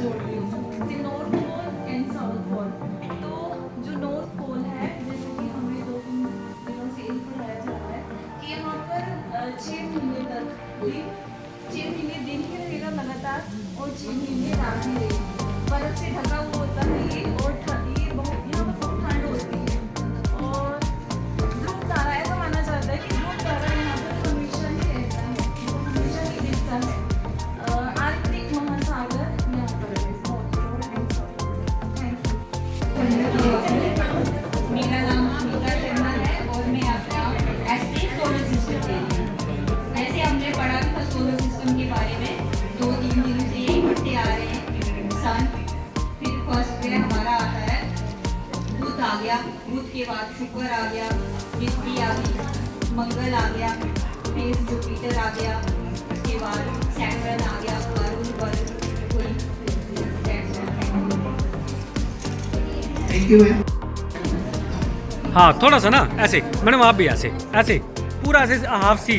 जोड़ रही हूँ। The north pole and south pole. तो जो नॉर्थ पोल है, जैसे कि हमें 2-3 दिनों से यही पढ़ाया जा रहा है कि यहाँ पर 6 महीने तक दिन, 6 महीने दिन ही रहेगा लगातार और 6 महीने रात ही रहेगी। बर्फ से ढका हुआ होता है ये, और ये बहुत यहाँ पर बहुत ठंड होती है। और ध्रुव तारा, ऐसा माना जाता है कि ध्रुव तारा यहाँ पर हमेशा ही रहता है, हमेशा ही दिखता है। आर्कटिक महासागर यहाँ पर है। मेरा नाम अमिता शर्मा है और मैं आपका ऐसे सोलर सिस्टम के लिए, ऐसे हमने पढ़ा था सोलर सिस्टम के बारे में 2-3 दिन से यही पढ़ते आ रहे हैं। सन, फिर फर्स्ट डे हमारा आता है बुध आ गया, बुध के बाद शुक्र आ गया, पृथ्वी आ गई, मंगल आ गया, फिर जुपिटर आ गया, उसके बाद सैटर्न आ गया, वरुण थैंक यू मैम। हाँ थोड़ा सा ना ऐसे, मैडम आप भी ऐसे ऐसे पूरा ऐसे हाफ सी।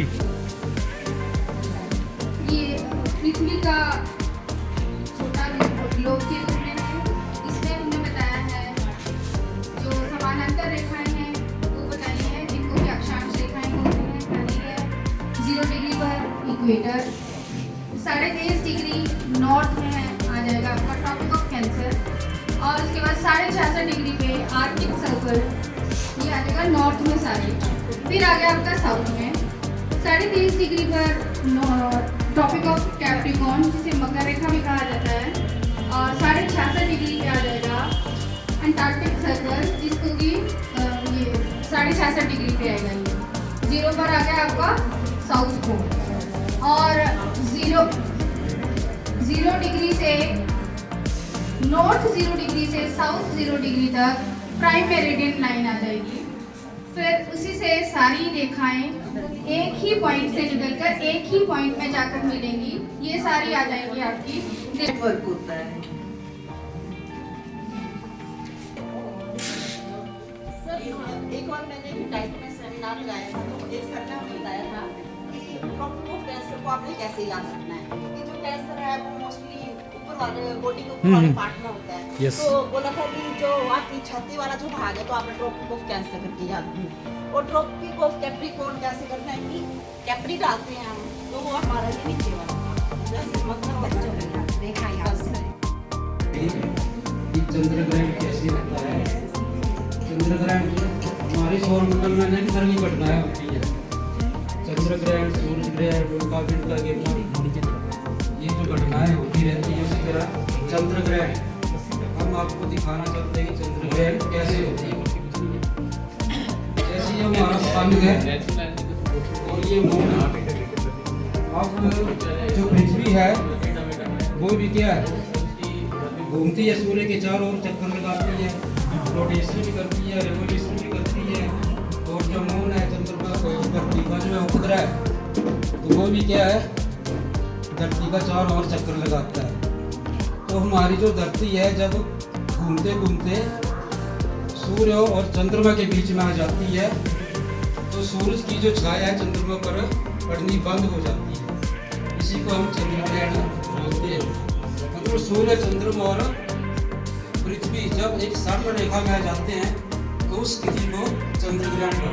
ये पृथ्वी का छोटा ग्लोब के रूप में है। इसमें हमने बताया है जो समानांतर रेखाएं हैं वो बताई है, जिनको कि अक्षांश रेखाएं होती हैं, यानी है 0 डिग्री पर इक्वेटर, 23.5 डिग्री नॉर्थ में आ जाएगा आपका ट्रॉपिक ऑफ कैंसर, और उसके बाद 66.5 डिग्री पे आर्कटिक सर्कल, ये आ जाएगा नॉर्थ में सारे। फिर आ गया आपका साउथ में 23.5 डिग्री पर ट्रॉपिक ऑफ कैप्रिकॉर्न, जिसे मकर रेखा भी कहा जाता है, और 66.5 डिग्री पे आ जाएगा अंटार्कटिक सर्कल, जिसको कि ये 66.5 डिग्री पे आएगा। ये 0 पर आ गया आपका साउथ पोल, और 0 डिग्री से नॉर्थ 0 डिग्री से साउथ 0 डिग्री तक प्राइम मेरिडियन लाइन आ जाएगी। फिर उसी से सारी रेखाएं एक ही पॉइंट से निकलकर एक ही पॉइंट में जाकर मिलेंगी, ये सारी आ जाएंगी आपकी। नेटवर्क होता है। सर एक और मैंने डाइट में सेमिनार लगाया था, तो एक सर ने हमें बताया था कि प्रॉब्लम ऑफ कैंसर को आपने कैसे याद रखना है, कि जो कैंसर है वो मोस्टली ऊपर वाले बॉडी के ऊपर वाले पार्ट में होता है। Yes. तो बोला था कि जो आपकी छाती वाला जो भाग है तो आपने ट्रॉपिक ऑफ कैंसर करके याद रखना है, और ट्रॉपिक ऑफ कैप्रिकॉर्न कैसे करना है कि कैप्री डालते हैं हम, तो वो हमारा ये नीचे वाला जैसे मक्खन बच्चों में देखा याद से। चंद्र ग्रहण कैसे होता है? चंद्र ग्रहण हमारे सौर मंडल में नहीं सर की घटनाएं होती है। चंद्र ग्रहण, सूर्य ग्रहण, उल्का पिंड का गिरना, ये जो घटनाएं होती रहती है उसी तरह चंद्र ग्रहण हम आपको दिखाना चाहते हैं कि चंद्र ग्रहण कैसे होती है। जैसे ये हमारा सन है और ये मून है। अब जो पृथ्वी है वो भी क्या है, घूमती है, सूर्य के चारों ओर चक्कर लगाती है, रोटेशन भी करती है, रेवोल्यूशन भी करती है। और जो मून है, चंद्रमा धरती का जो उपग्रह है, तो वो भी क्या है, धरती का चारों ओर चक्कर लगाता है। तो हमारी जो धरती है जब घूमते घूमते सूर्य और चंद्रमा के बीच में आ जाती है, तो सूरज की जो छाया है चंद्रमा पर पड़नी बंद हो जाती है। इसी को हम चंद्र ग्रहण बोलते हैं। मतलब सूर्य, चंद्रमा और पृथ्वी जब एक सम रेखा में आ जाते हैं तो उस स्थिति को चंद्र ग्रहण कहते हैं।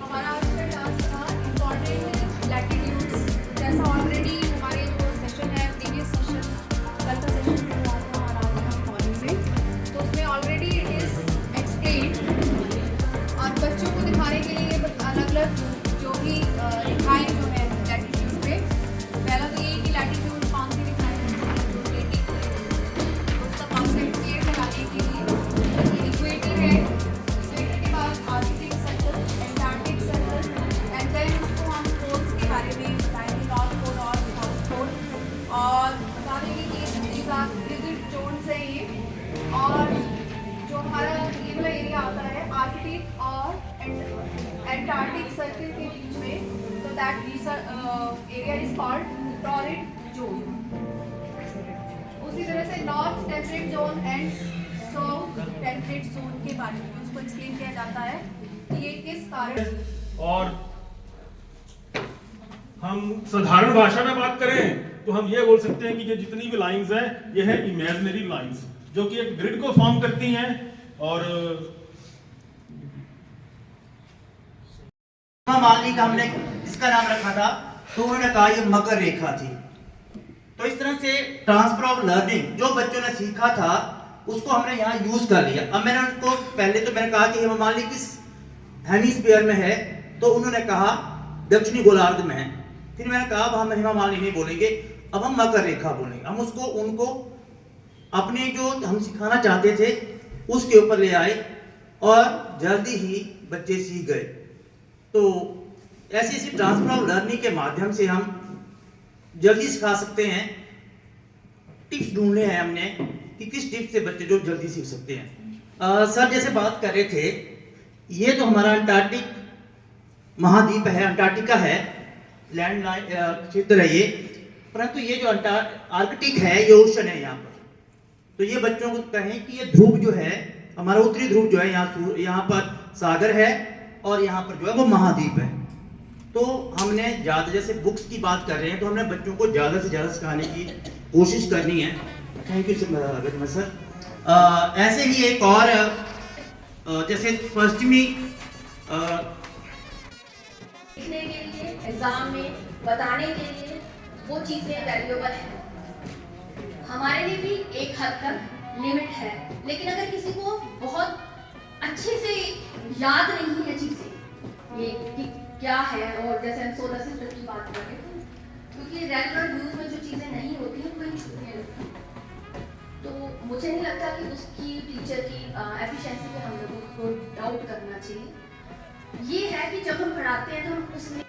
हमारा आज का क्लास था इम्पॉर्टेंट लैटिट्यूड्स, जैसा ऑलरेडी हमारे जो सेशन है प्रीवियस सेशन कल का सेशन में हुआ था हमारा आज मॉर्निंग में, तो उसमें ऑलरेडी इट इज एक्सप्लेन्ड, और बच्चों को दिखाने के लिए अलग अलग जो भी रेखाएं जो है लैटिट्यूड पे, पहला तो यही कि लैटिट्यूड कौन सी रेखाएं रोटेटिंग, उसका कॉन्सेप्ट क्लियर कराने के लिए इक्वेटर है, इक्वेटर के बाद Arctic Circle, Antarctic Circle, and then उसको हम पोल्स के बारे में बताएंगे, नॉर्थ पोल और साउथ पोल, और बता देंगे कि these are rigid zones है ये, और जो हमारा ये वाला एरिया आता है आर्कटिक और एंटार्कटिक सर्कल के बीच में, तो that area is called torrid zone. उसी तरह से north temperate zone and south temperate zone के बारे में उसको एक्सप्लेन किया जाता है कि ये किस कारण। और हम साधारण भाषा में बात करें तो हम ये बोल सकते हैं कि ये जितनी भी लाइंस हैं ये है इमेजिनरी लाइंस जो कि एक ग्रिड को फॉर्म करती हैं। और मान ली हमने इसका नाम रखा था तो उन्होंने कहा ये मकर रेखा थी। तो इस तरह से ट्रांसफर ऑफ लर्निंग जो बच्चों ने सीखा था उसको हमने यहाँ यूज कर लिया। अब मैंने उनको पहले तो मैंने कहा कि हिमालय किस हेमिस्फीयर में है, तो उन्होंने कहा दक्षिणी गोलार्ध में है। फिर मैंने कहा अब हम हिमालय नहीं बोलेंगे, अब हम मकर रेखा बोलेंगे। हम उसको उनको अपने जो हम सिखाना चाहते थे उसके ऊपर ले आए और जल्दी ही बच्चे सीख गए। तो ऐसी ऐसी ट्रांसफर ऑफ लर्निंग के माध्यम से हम जल्दी सिखा सकते हैं। टिप्स ढूंढने हैं हमने कि किस टिप से बच्चे जो जल्दी सीख सकते हैं। सर जैसे बात कर रहे थे, ये तो हमारा अंटार्कटिक महाद्वीप है, अंटार्कटिका है, लैंड क्षेत्र है ये। परंतु ये जो आर्कटिक है ये ओशन है यहाँ पर। तो ये बच्चों को कहें कि ये ध्रुव जो है हमारा उत्तरी ध्रुव जो है, यहाँ पर सागर है और यहाँ पर जो है वो महाद्वीप है। तो हमने ज़्यादा, जैसे बुक्स की बात कर रहे हैं, तो हमने बच्चों को ज़्यादा से ज़्यादा सिखाने की कोशिश करनी है। Thank you sir. ऐसे ही एक और जैसे पश्चिमी लिखने के लिए, एग्जाम में बताने के लिए वो चीज़ें वैल्यूएबल है। हमारे लिए भी एक हद तक लिमिट है, लेकिन अगर किसी को बहुत अच्छे से याद नहीं है चीज़ें ये कि क्या है, और जैसे हम सोलर सिस्टम की बात कर रहे थे, क्योंकि रेगुलर यूज में जो चीज़ें नहीं होती हैं वही छूटने लगती हैं। तो मुझे नहीं लगता कि उसकी टीचर की एफिशिएंसी पे हम लोगों को डाउट करना चाहिए। ये है कि जब हम पढ़ाते हैं तो हम उसमें